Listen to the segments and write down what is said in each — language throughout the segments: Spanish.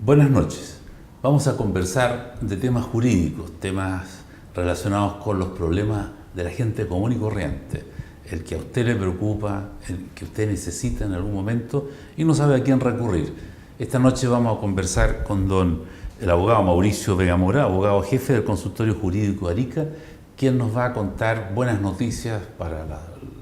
Buenas noches. Vamos a conversar de temas jurídicos, temas relacionados con los problemas de la gente común y corriente, el que a usted le preocupa, el que usted necesita en algún momento y no sabe a quién recurrir. Esta noche vamos a conversar con el abogado Mauricio Vega Mora, abogado jefe del Consultorio Jurídico Arica, quien nos va a contar buenas noticias para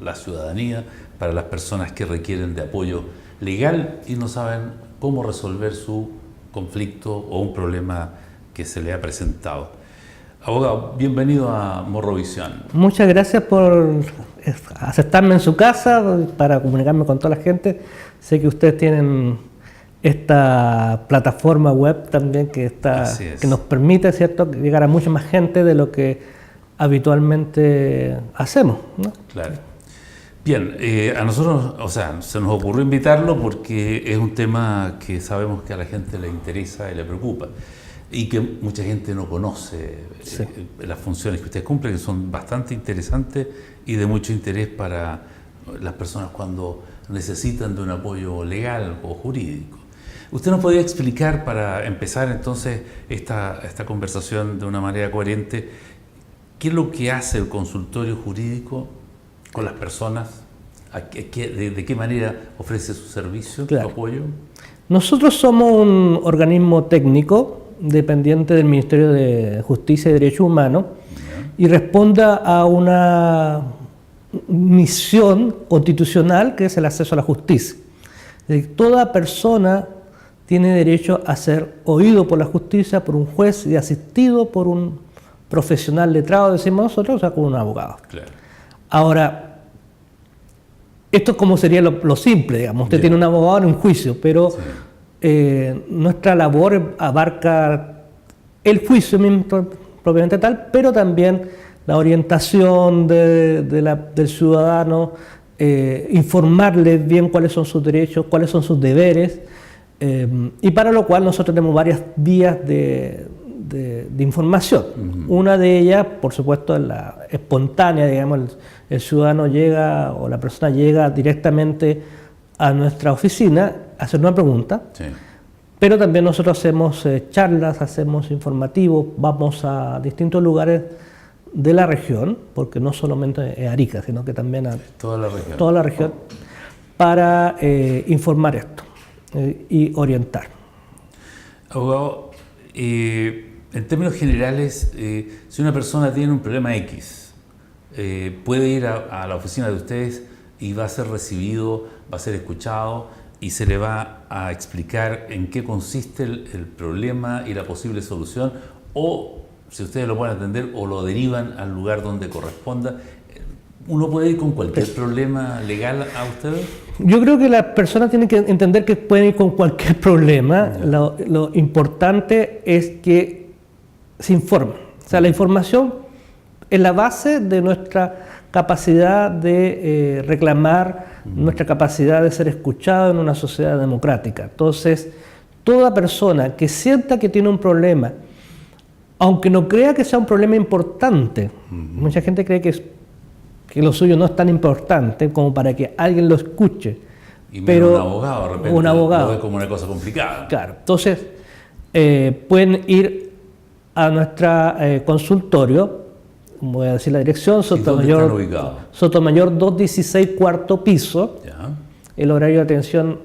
la ciudadanía, para las personas que requieren de apoyo legal y no saben cómo resolver su conflicto o un problema que se le ha presentado. Abogado, bienvenido a Morrovisión. Muchas gracias por aceptarme en su casa para comunicarme con toda la gente. Sé que ustedes tienen esta plataforma web también que nos permite, ¿cierto?, llegar a mucha más gente de lo que habitualmente hacemos, ¿no? Claro. Bien, a nosotros, se nos ocurrió invitarlo porque es un tema que sabemos que a la gente le interesa y le preocupa y que mucha gente no conoce. Sí. Las funciones que usted cumple, que son bastante interesantes y de mucho interés para las personas cuando necesitan de un apoyo legal o jurídico. ¿Usted nos podría explicar, para empezar entonces esta conversación de una manera coherente, qué es lo que hace el consultorio jurídico con las personas? ¿De qué manera ofrece su servicio, su apoyo? Nosotros somos un organismo técnico dependiente del Ministerio de Justicia y Derechos Humanos y responde a una misión constitucional que es el acceso a la justicia. Toda persona tiene derecho a ser oído por la justicia, por un juez y asistido por un profesional letrado, decimos nosotros, o sea, con un abogado. Claro. Ahora, esto es como sería lo simple, digamos. Usted tiene un abogado en un juicio, pero nuestra labor abarca el juicio mismo, propiamente tal, pero también la orientación del ciudadano, informarle bien cuáles son sus derechos, cuáles son sus deberes, y para lo cual nosotros tenemos varias vías de información. Una de ellas, por supuesto, es la espontánea, digamos, el ciudadano llega o la persona llega directamente a nuestra oficina a hacer una pregunta, pero también nosotros hacemos charlas, hacemos informativos, vamos a distintos lugares de la región, porque no solamente es Arica, sino que también a toda la región para informar esto y orientar. Abogado, en términos generales, si una persona tiene un problema X, puede ir a la oficina de ustedes y va a ser recibido, va a ser escuchado y se le va a explicar en qué consiste el problema y la posible solución, o si ustedes lo pueden atender o lo derivan al lugar donde corresponda. ¿Uno puede ir con cualquier problema legal a ustedes? Yo creo que las personas tienen que entender que pueden ir con cualquier problema. Lo importante es que se informen. O sea, la información es la base de nuestra capacidad de reclamar, nuestra capacidad de ser escuchado en una sociedad democrática. Entonces, toda persona que sienta que tiene un problema, aunque no crea que sea un problema importante, mucha gente cree que lo suyo no es tan importante como para que alguien lo escuche. Y pero un abogado, de repente, un abogado lo ve como una cosa complicada. Claro, entonces pueden ir a nuestro consultorio, voy a decir la dirección, Sotomayor 216, cuarto piso. Ya. El horario de atención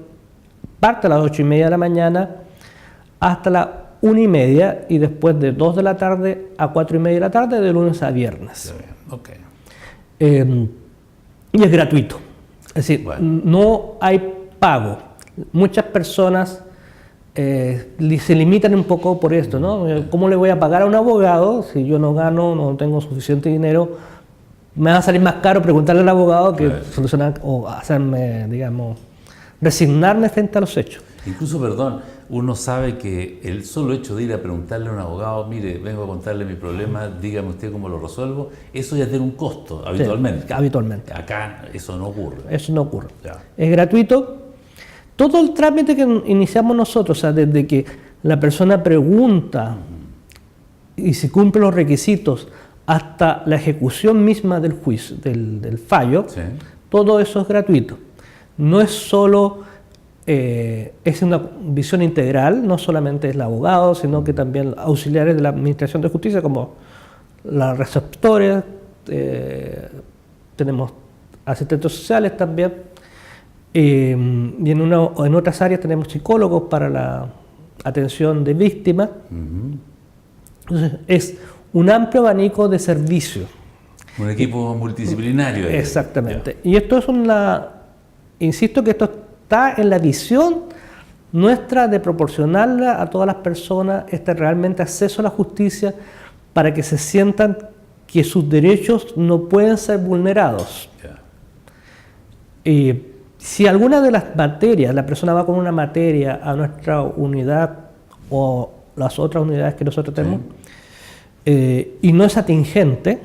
parte a las 8:30 de la mañana hasta las 1:30 y después de 2 de la tarde a 4:30 de la tarde, de lunes a viernes. Okay. Y es gratuito, es decir, no hay pago. Muchas personas se limitan un poco por esto, ¿no? ¿Cómo le voy a pagar a un abogado si yo no gano, no tengo suficiente dinero? Me va a salir más caro preguntarle al abogado que solucionar o hacerme, digamos, resignarme frente a los hechos. Incluso, perdón, uno sabe que el solo hecho de ir a preguntarle a un abogado, mire, vengo a contarle mi problema, dígame usted cómo lo resuelvo, eso ya tiene un costo habitualmente. Sí, habitualmente. Acá eso no ocurre. Eso no ocurre. Ya. Es gratuito. Todo el trámite que iniciamos nosotros, o sea, desde que la persona pregunta y si cumple los requisitos hasta la ejecución misma del juicio, del fallo, todo eso es gratuito. No es solo es una visión integral, no solamente es el abogado, sino que también auxiliares de la Administración de Justicia, como los receptores, tenemos asistentes sociales también, y en otras áreas tenemos psicólogos para la atención de víctimas. Entonces, es un amplio abanico de servicios. Un equipo multidisciplinario. Exactamente. Y esto es insisto que esto está en la visión nuestra de proporcionarle a todas las personas realmente acceso a la justicia para que se sientan que sus derechos no pueden ser vulnerados. Si alguna de las materias, la persona va con una materia a nuestra unidad o las otras unidades que nosotros tenemos, y no es atingente,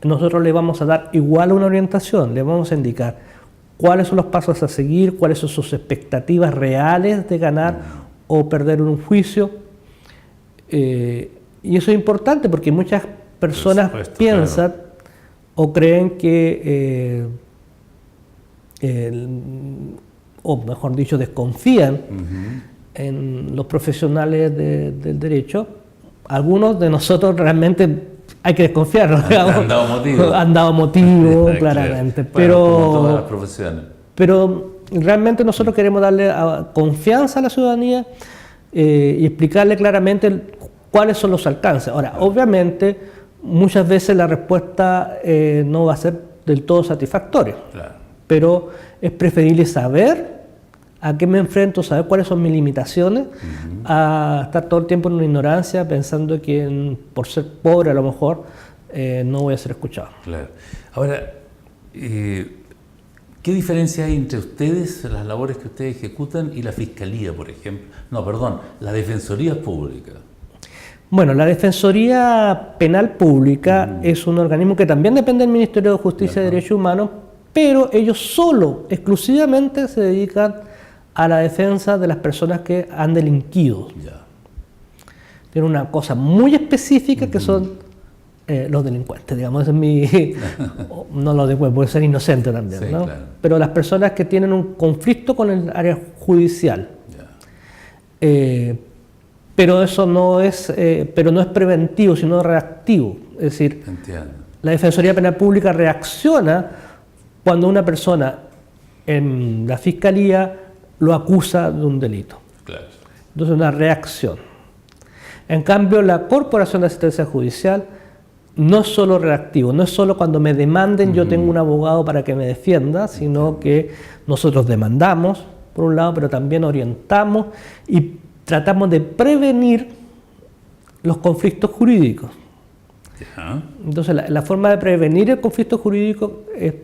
nosotros le vamos a dar igual una orientación, le vamos a indicar cuáles son los pasos a seguir, cuáles son sus expectativas reales de ganar o perder un juicio. Y eso es importante porque muchas personas piensan o creen que, o mejor dicho, desconfían en los profesionales del derecho. Algunos de nosotros realmente hay que desconfiar, han dado motivo, claramente. Bueno, como todas las profesiones. Pero realmente nosotros queremos darle confianza a la ciudadanía y explicarle claramente cuáles son los alcances. Ahora, obviamente, muchas veces la respuesta no va a ser del todo satisfactoria, pero es preferible saber a qué me enfrento, saber cuáles son mis limitaciones, a estar todo el tiempo en una ignorancia pensando que por ser pobre a lo mejor no voy a ser escuchado. Claro. Ahora, ¿qué diferencia hay entre ustedes, las labores que ustedes ejecutan, y la Fiscalía, por ejemplo? No, perdón, la Defensoría Pública. Bueno, la Defensoría Penal Pública es un organismo que también depende del Ministerio de Justicia y Derechos Humanos, pero ellos solo, exclusivamente se dedican a la defensa de las personas que han delinquido. Tienen una cosa muy específica que son los delincuentes, digamos, es no lo después, puede ser inocente también, ¿no? Claro. Pero las personas que tienen un conflicto con el área judicial. Pero eso no es preventivo, sino reactivo. Es decir, la Defensoría Penal Pública reacciona cuando una persona en la Fiscalía lo acusa de un delito. Claro. Entonces, una reacción. En cambio, la Corporación de Asistencia Judicial no es solo reactivo, no es solo cuando me demanden yo tengo un abogado para que me defienda, sino que nosotros demandamos, por un lado, pero también orientamos y tratamos de prevenir los conflictos jurídicos. Entonces, la forma de prevenir el conflicto jurídico es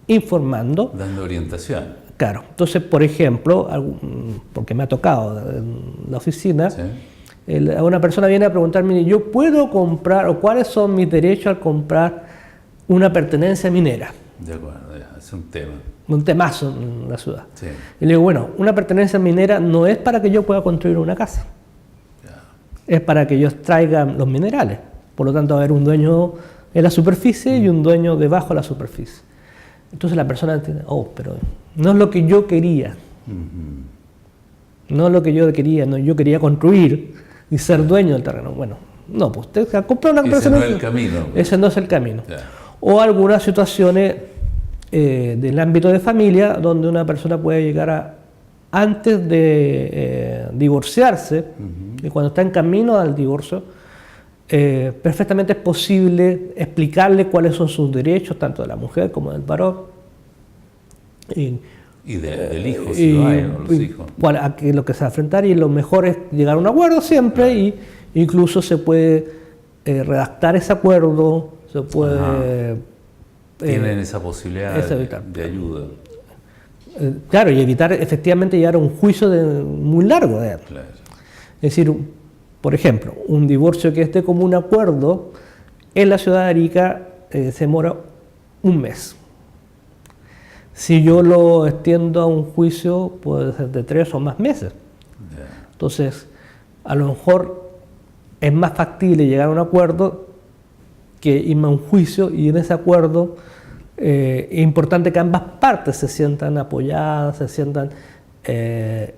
informando. Dando orientación. Claro. Entonces, por ejemplo, porque me ha tocado en la oficina, una persona viene a preguntarme, ¿yo puedo comprar o cuáles son mis derechos al comprar una pertenencia minera? De acuerdo, es un tema. Un temazo en la ciudad. Y le digo, bueno, una pertenencia minera no es para que yo pueda construir una casa. Es para que ellos traigan los minerales. Por lo tanto, va a haber un dueño en la superficie y un dueño debajo de la superficie. Entonces la persona entiende, pero no es lo que yo quería. No es lo que yo quería, no, yo quería construir y ser dueño del terreno. Bueno, no, pues usted ha comprado una persona. Ese no es el camino. Ese no es el camino. O algunas situaciones del ámbito de familia donde una persona puede llegar antes de divorciarse, y cuando está en camino al divorcio, perfectamente es posible explicarle cuáles son sus derechos, tanto de la mujer como del varón. Y del hijo, si lo hay, o los hijos. A que lo que se va a enfrentar, y lo mejor es llegar a un acuerdo siempre, y incluso se puede redactar ese acuerdo, se puede... Tienen esa posibilidad de ayuda. Claro, y evitar efectivamente llegar a un juicio muy largo. Claro. Es decir, por ejemplo, un divorcio que esté como un acuerdo, en la ciudad de Arica se demora un mes. Si yo lo extiendo a un juicio, puede ser de 3 o más meses. Entonces, a lo mejor es más factible llegar a un acuerdo que irme a un juicio y en ese acuerdo Es importante que ambas partes se sientan apoyadas, se sientan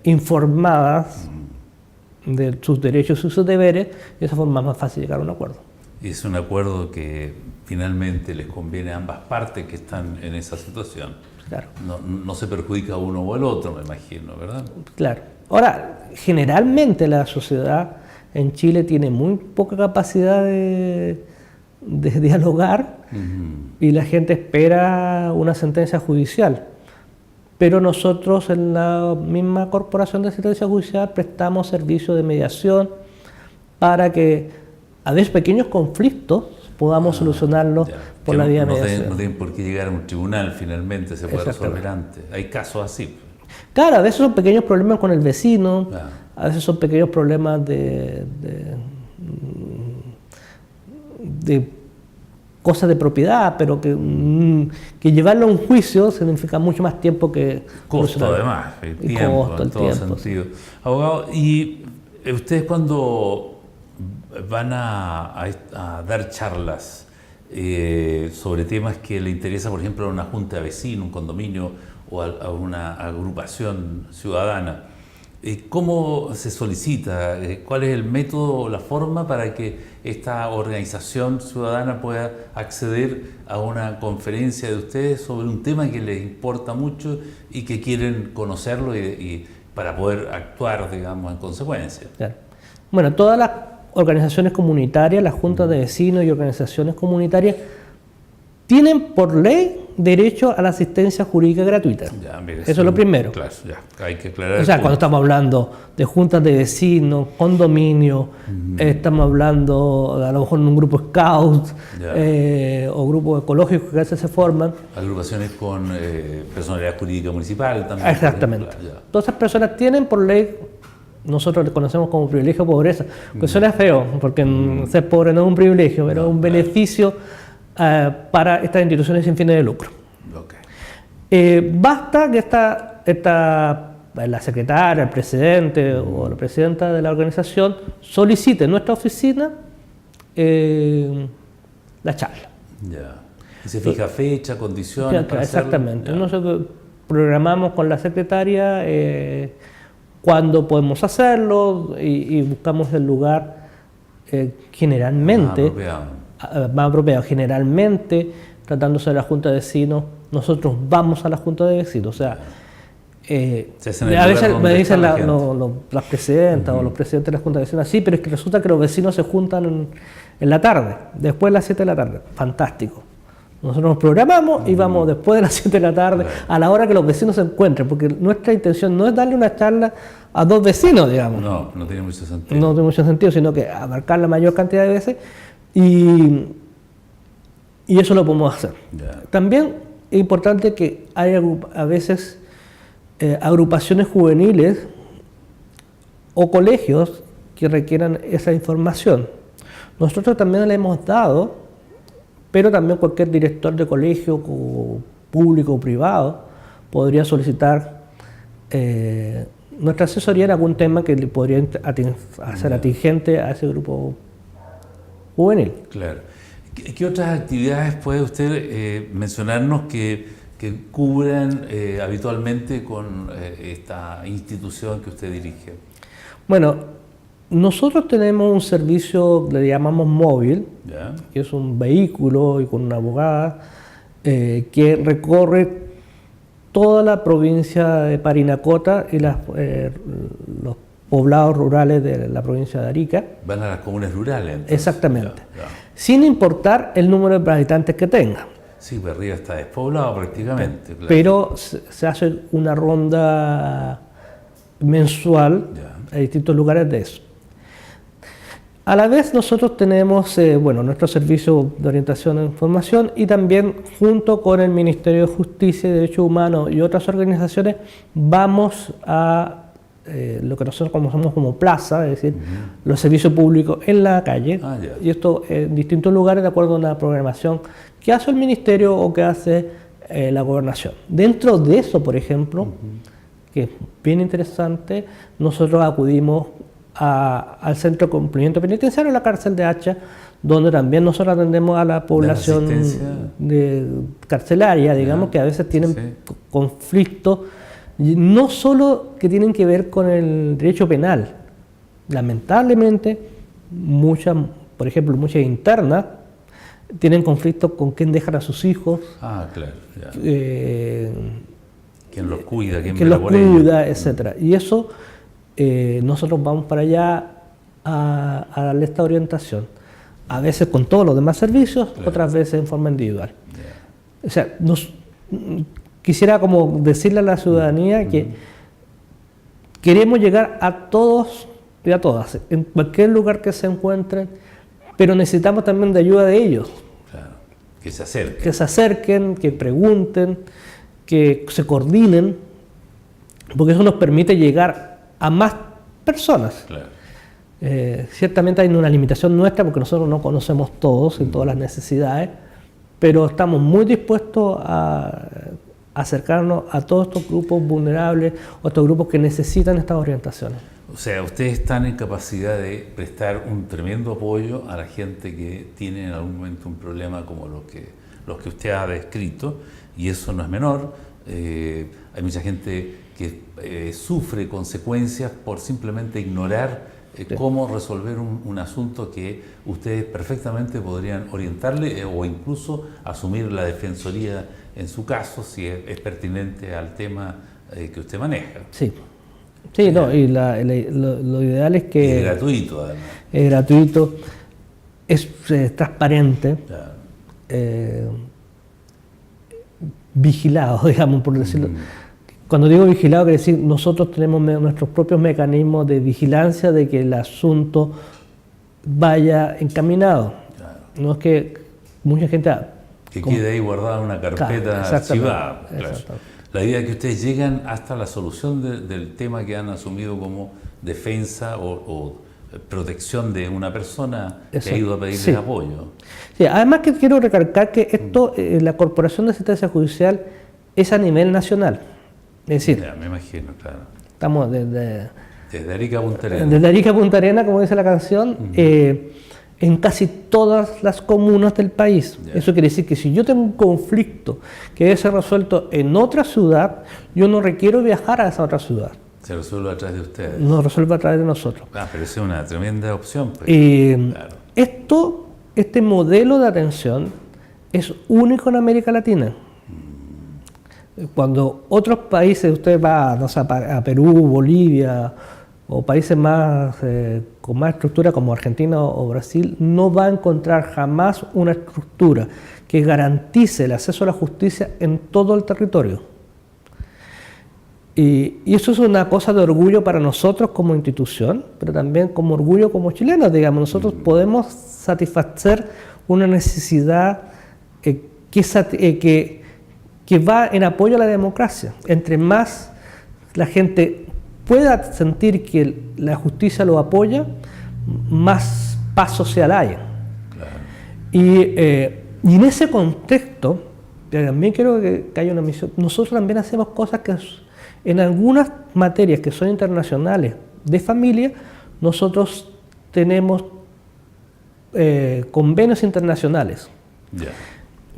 informadas de sus derechos y sus deberes, y de esa forma es más fácil llegar a un acuerdo. Y es un acuerdo que finalmente les conviene a ambas partes que están en esa situación. Claro. No se perjudica a uno o al otro, me imagino, ¿verdad? Claro. Ahora, generalmente la sociedad en Chile tiene muy poca capacidad de dialogar y la gente espera una sentencia judicial. Pero nosotros en la misma Corporación de Asistencia Judicial prestamos servicio de mediación para que a veces pequeños conflictos podamos solucionarlos por la vía de mediación. No tienen por qué llegar a un tribunal finalmente, se puede resolver antes. Hay casos así. Claro, a veces son pequeños problemas con el vecino, a veces son pequeños problemas de cosas de propiedad, pero que llevarlo a un juicio significa mucho más tiempo que... Costo además, el tiempo, en todo sentido. Abogado, ¿y ustedes cuando van a dar charlas sobre temas que le interesa, por ejemplo, a una junta de vecinos, un condominio o a una agrupación ciudadana, ¿cómo se solicita? ¿Cuál es el método o la forma para que esta organización ciudadana pueda acceder a una conferencia de ustedes sobre un tema que les importa mucho y que quieren conocerlo y para poder actuar, digamos, en consecuencia? Claro. Bueno, todas las organizaciones comunitarias, las juntas de vecinos y organizaciones comunitarias tienen por ley derecho a la asistencia jurídica gratuita. Eso es lo primero. Claro, hay que aclarar. O sea, cuando estamos hablando de juntas de vecinos, condominios, estamos hablando a lo mejor de un grupo scout o grupos ecológicos que a veces se forman. Agrupaciones con personalidad jurídica municipal también. Exactamente. Todas esas personas tienen por ley, nosotros le conocemos como privilegio de pobreza, que suena feo, porque ser pobre no es un privilegio, pero es un beneficio para estas instituciones sin fines de lucro. Basta que la secretaria, el presidente o la presidenta de la organización solicite en nuestra oficina la charla. Y se fija fecha, condiciones para exactamente. hacerlo. Nosotros programamos con la secretaria cuándo podemos hacerlo y buscamos el lugar generalmente más apropiado. Generalmente, tratándose de la Junta de Vecinos, nosotros vamos a la Junta de Vecinos. O sea, a veces me dicen las presidentas o los presidentes de la Junta de Vecinos, sí, pero es que resulta que los vecinos se juntan en la tarde, después de las 7 de la tarde. Fantástico. Nosotros nos programamos y vamos después de las 7 de la tarde, a la hora que los vecinos se encuentren, porque nuestra intención no es darle una charla a 2 vecinos, digamos. No tiene mucho sentido. No tiene mucho sentido, sino que abarcar la mayor cantidad de veces y eso lo podemos hacer. También es importante que hay a veces agrupaciones juveniles o colegios que requieran esa información. Nosotros también la hemos dado, pero también cualquier director de colegio público o privado podría solicitar nuestra asesoría en algún tema que le podría hacer atingente a ese grupo juvenil. Claro. ¿Qué otras actividades puede usted mencionarnos que cubran habitualmente con esta institución que usted dirige? Bueno, nosotros tenemos un servicio, le llamamos móvil, que es un vehículo y con una abogada que recorre toda la provincia de Parinacota y los poblados rurales de la provincia de Arica. Van a las comunas rurales, entonces. Exactamente. Sin importar el número de habitantes que tenga. Sí, pues arriba está despoblado prácticamente. Claro. Pero se hace una ronda mensual a distintos lugares de eso. A la vez nosotros tenemos nuestro servicio de orientación e información y también junto con el Ministerio de Justicia y Derechos Humanos y otras organizaciones vamos a lo que nosotros conocemos como plaza, es decir, los servicios públicos en la calle, y esto en distintos lugares de acuerdo a una programación que hace el Ministerio o que hace la Gobernación. Dentro de eso, por ejemplo, que es bien interesante, nosotros acudimos al centro de cumplimiento penitenciario, la cárcel de Hacha, donde también nosotros atendemos a la población carcelaria, digamos, que a veces tienen conflictos, no solo que tienen que ver con el derecho penal. Lamentablemente, por ejemplo, muchas internas tienen conflictos con quién dejan a sus hijos. Claro. ¿Quién los cuida? ¿Quién los cuida? Etcétera. Y eso, nosotros vamos para allá a darle esta orientación. A veces con todos los demás servicios, otras veces en forma individual. O sea, quisiera como decirle a la ciudadanía que queremos llegar a todos y a todas, en cualquier lugar que se encuentren, pero necesitamos también de ayuda de ellos. Claro, que se acerquen. Que se acerquen, que pregunten, que se coordinen, porque eso nos permite llegar a más personas. Claro. Ciertamente hay una limitación nuestra porque nosotros no conocemos todos y todas las necesidades, pero estamos muy dispuestos a acercarnos a todos estos grupos vulnerables o estos grupos que necesitan estas orientaciones. O sea, ustedes están en capacidad de prestar un tremendo apoyo a la gente que tiene en algún momento un problema como los que usted ha descrito, y eso no es menor. Hay mucha gente que sufre consecuencias por simplemente ignorar cómo resolver un asunto que ustedes perfectamente podrían orientarle o incluso asumir la defensoría en su caso, si es pertinente al tema que usted maneja. Sí, no, y lo ideal es que... Es gratuito, además. Es gratuito, es transparente, vigilado, digamos, por decirlo. Cuando digo vigilado, quiere decir nosotros tenemos nuestros propios mecanismos de vigilancia de que el asunto vaya encaminado. Claro. No es que mucha gente... Que quede ahí guardada en una carpeta archivada. Claro. La idea es que ustedes llegan hasta la solución del tema que han asumido como defensa o protección de una persona que ha ido a pedirles apoyo. Sí, además que quiero recalcar que esto, la Corporación de Asistencia Judicial es a nivel nacional. Es decir, me imagino, claro. Estamos desde Arica a Punta Arenas. Desde Arica a Punta Arenas, como dice la canción, en casi todas las comunas del país. Eso quiere decir que si yo tengo un conflicto que debe ser resuelto en otra ciudad, yo no requiero viajar a esa otra ciudad. Se resuelve a través de ustedes. No resuelve a través de nosotros. Pero es una tremenda opción. Pues. Claro. Este modelo de atención es único en América Latina. Cuando otros países, usted va a Perú, Bolivia, o países más con más estructura como Argentina o Brasil, no va a encontrar jamás una estructura que garantice el acceso a la justicia en todo el territorio. Y eso es una cosa de orgullo para nosotros como institución, pero también como orgullo como chilenos, digamos. Nosotros podemos satisfacer una necesidad que va en apoyo a la democracia. Entre más la gente pueda sentir que la justicia lo apoya, más paz social hay. Claro. Y en ese contexto, también quiero que haya una misión. Nosotros también hacemos cosas que en algunas materias que son internacionales de familia, nosotros tenemos convenios internacionales.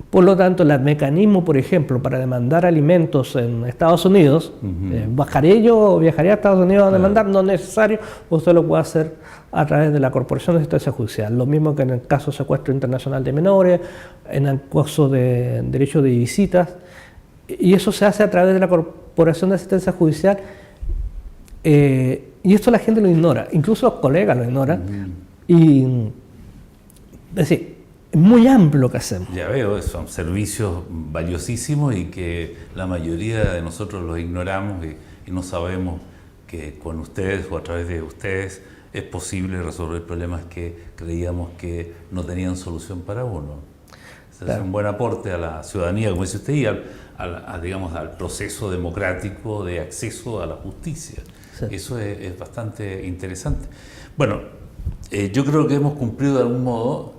Por lo tanto, el mecanismo, por ejemplo, para demandar alimentos en Estados Unidos, ¿viajaré a Estados Unidos a demandar? No es necesario, usted lo puede hacer a través de la Corporación de Asistencia Judicial. Lo mismo que en el caso de secuestro internacional de menores, en el caso de derecho de visitas, y eso se hace a través de la Corporación de Asistencia Judicial, y esto la gente lo ignora, incluso los colegas lo ignoran, y es decir, es muy amplio lo que hacemos. Ya veo, son servicios valiosísimos y que la mayoría de nosotros los ignoramos y no sabemos que con ustedes o a través de ustedes es posible resolver problemas que creíamos que no tenían solución para uno. Es un buen aporte a la ciudadanía, como dice usted, y digamos, al proceso democrático de acceso a la justicia. Sí. Eso es bastante interesante. Bueno, yo creo que hemos cumplido de algún modo,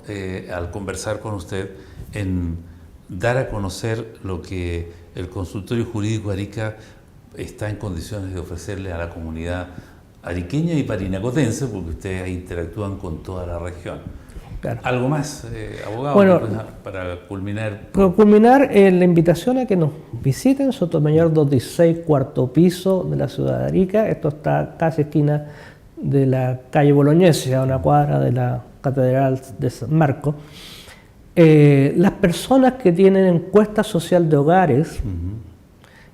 al conversar con usted, en dar a conocer lo que el Consultorio Jurídico Arica está en condiciones de ofrecerle a la comunidad ariqueña y parinacotense, porque ustedes interactúan con toda la región. Claro. ¿Algo más, abogado, Bueno, para culminar? Para culminar, la invitación a que nos visiten Sotomayor 216, cuarto piso de la ciudad de Arica. Esto está casi esquina de la calle Bolognesi, a una cuadra de la Catedral de San Marcos. Las personas que tienen encuesta social de hogares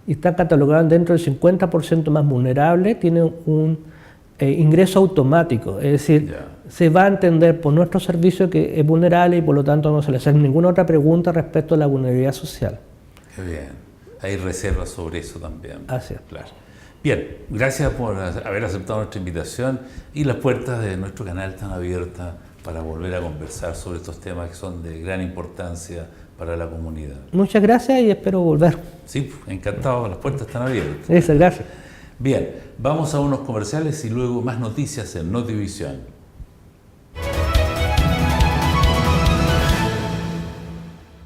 y están catalogadas dentro del 50% más vulnerable, tienen un ingreso automático, es decir, se va a entender por nuestro servicio que es vulnerable y por lo tanto no se le hace ninguna otra pregunta respecto a la vulnerabilidad social. Qué bien, hay reservas sobre eso también. Así es. Claro. Bien, gracias por haber aceptado nuestra invitación y las puertas de nuestro canal están abiertas para volver a conversar sobre estos temas que son de gran importancia para la comunidad. Muchas gracias y espero volver. Sí, encantado, las puertas están abiertas. Gracias. Bien, vamos a unos comerciales y luego más noticias en Notivisión.